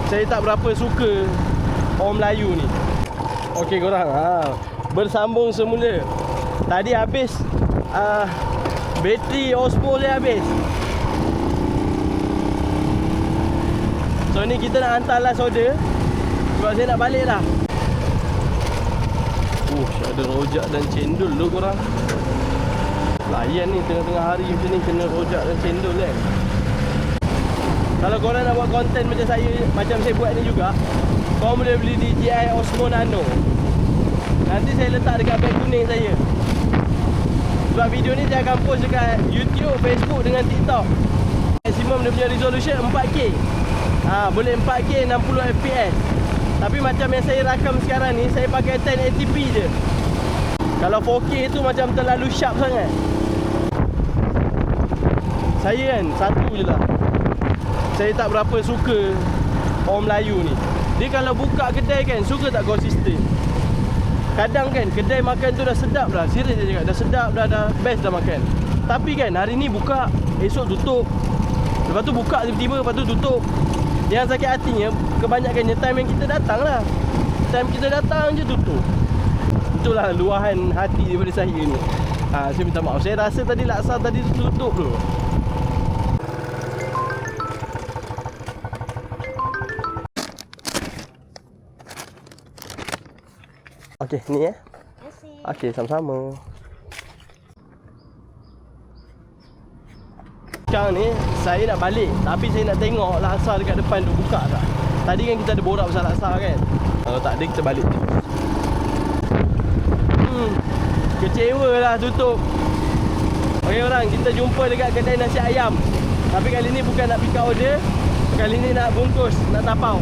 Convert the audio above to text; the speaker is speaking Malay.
saya tak berapa suka orang Melayu ni. Okey korang, bersambung semula. Tadi habis bateri Osmo dia habis. So ni kita nak hantar last order sebab saya nak balik lah. Ada rojak dan cendol tu korang. Layan ni tengah-tengah hari macam ni kena rojak dan cendol kan. Kalau korang nak buat konten macam saya buat ni juga, korang boleh beli DJI Osmo Nano. Nanti saya letak dekat beg kuning saya. Sebab video ni saya akan post dekat YouTube, Facebook dengan TikTok. Maximum dia punya resolution 4K. Boleh 4K 60 fps. Tapi macam yang saya rakam sekarang ni, saya pakai 1080p je. Kalau 4K tu macam terlalu sharp sangat. Saya kan satu je lah, saya tak berapa suka orang Melayu ni. Dia kalau buka kedai kan, suka tak konsisten. Kadang kan kedai makan tu dah sedap dah, serius dia cakap, dah sedap dah best dah makan. Tapi kan hari ni buka, esok tutup. Lepas tu buka tiba-tiba, lepas tu tutup. Yang sakit hatinya, kebanyakannya time yang kita datang lah. Time kita datang je tutup. Itulah luahan hati daripada saya ni. Saya minta maaf, saya rasa tadi laksa tadi tutup tu. Okey, ni Terima kasih. Okey, sama-sama. Sekarang ni saya nak balik, tapi saya nak tengok laksa dekat depan tu buka tak. Tadi kan kita ada borak pasal laksa kan. Kalau tak ada kita balik. Kecewa lah tutup. Okey orang, kita jumpa dekat kedai nasi ayam. Tapi kali ni bukan nak pick up order, kali ni nak bungkus, nak tapau.